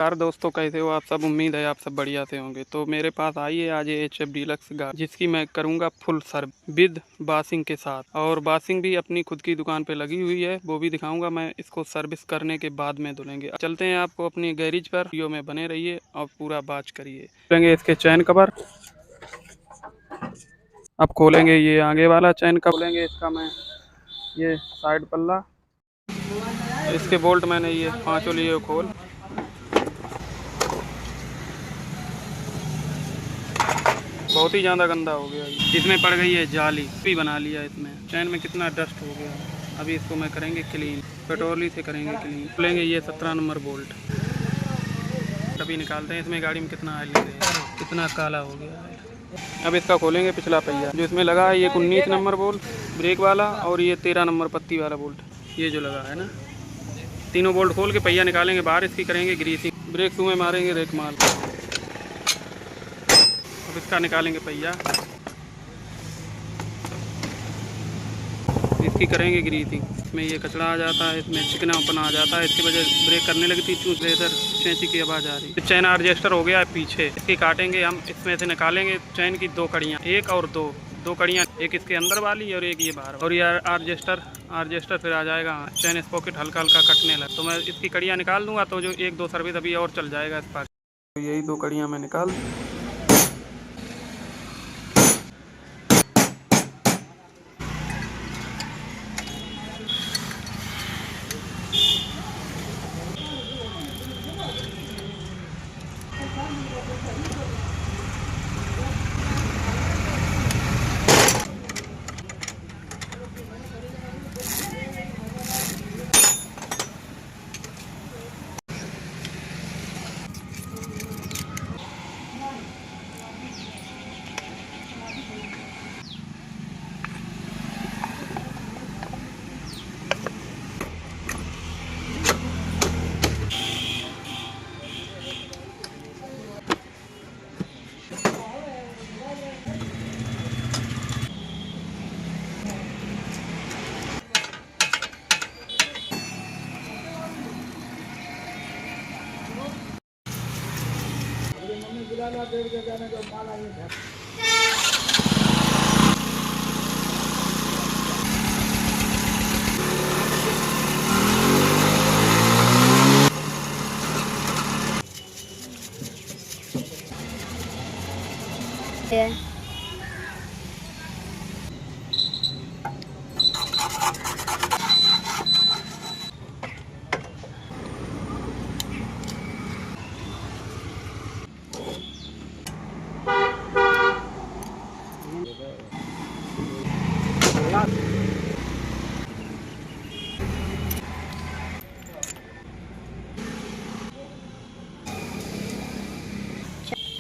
यार दोस्तों, कैसे हो आप सब। उम्मीद है आप सब बढ़िया से होंगे। तो मेरे पास आई है आज ये HF डीलक्स गाड़ी, जिसकी मैं करूंगा फुल सर्विस विद बासिंग के साथ। और बासिंग भी अपनी खुद की दुकान पे लगी हुई है, वो भी दिखाऊंगा मैं। इसको सर्विस करने के बाद में धुलेंगे। चलते हैं आपको अपनी गैरेज पर। वीडियो में बने रहिए और पूरा बात करिए। खोलेंगे इसके चैन कवर। अब खोलेंगे ये आगे वाला चैन कवर। खोलेंगे इसका मैं ये साइड पल्ला। इसके बोल्ट मैंने ये पाँचों लिए खोल। बहुत ही ज़्यादा गंदा हो गया। इसमें पड़ गई है जाली भी बना लिया। इसमें चैन में कितना डस्ट हो गया। अभी इसको मैं करेंगे क्लीन, पेट्रोली से करेंगे क्लीन। खुलेंगे ये 17 नंबर बोल्ट। अभी निकालते हैं इसमें गाड़ी में कितना ऑयल लगे, कितना काला हो गया है। अब इसका खोलेंगे पिछला पहिया जो इसमें लगा है। ये 19 नंबर बोल्ट ब्रेक वाला और ये 13 नंबर पत्ती वाला बोल्ट ये जो लगा है ना। तीनों बोल्ट खोल के पहिया निकालेंगे बाहर। इसकी करेंगे ग्रीसिंग। ब्रेक शू में मारेंगे रेक मार। अब इसका निकालेंगे पहिया। इसकी करेंगे ग्रीसिंग। इसमें ये कचरा आ जाता है, इसमें चिकनापन आ जाता है। इसकी वजह ब्रेक करने लगती चूस लेकर चैंची की आवाज़ आ रही है। चैन आर्जेस्टर हो गया है पीछे। इसकी काटेंगे हम। इसमें से निकालेंगे चैन की दो कड़ियाँ, एक और दो कड़ियाँ, एक इसके अंदर वाली और एक ये बाहर। और ये आर्जेस्टर फिर आ जाएगा। चैन स्पॉकेट हल्का हल्का कटने लगा तो मैं इसकी कड़ियाँ निकाल दूंगा। तो जो एक दो सर्विस अभी और चल जाएगा इस पास। तो यही दो कड़ियाँ मैं निकाल।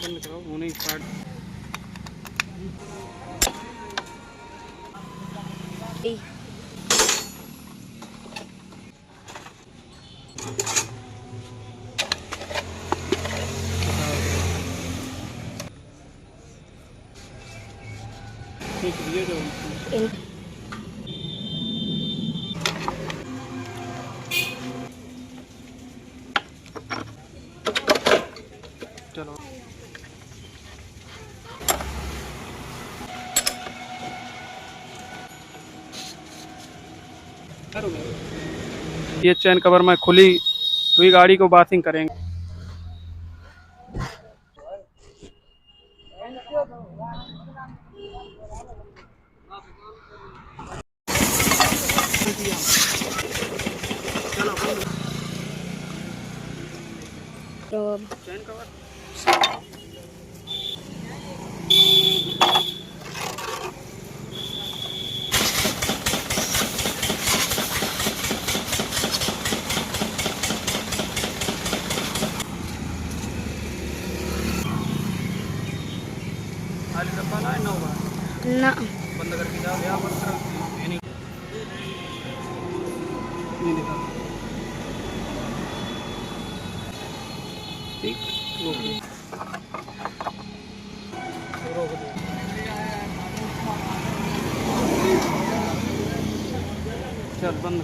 बंद करो, होने स्टार्ट। ये जो चलो ये चैन कवर में खुली हुई गाड़ी को बासिंग करेंगे। चैन कवर खाली डब्बा ना है, ना होगा ना बंद करके जाओ। यहाँ बंद करो। नहीं दिखा ठीक। रोक दो। चल बंद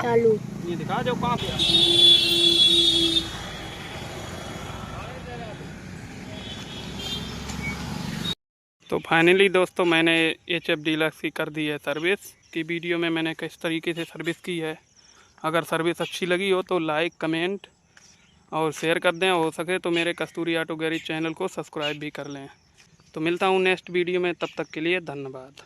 चालू। ये दिखा जो कहाँ पे तो फाइनली दोस्तों मैंने HF डीलक्स की कर दी है सर्विस। की वीडियो में मैंने किस तरीके से सर्विस की है। अगर सर्विस अच्छी लगी हो तो लाइक कमेंट और शेयर कर दें, हो सके तो मेरे कस्तूरी ऑटो गैरेज चैनल को सब्सक्राइब भी कर लें। तो मिलता हूँ नेक्स्ट वीडियो में, तब तक के लिए धन्यवाद।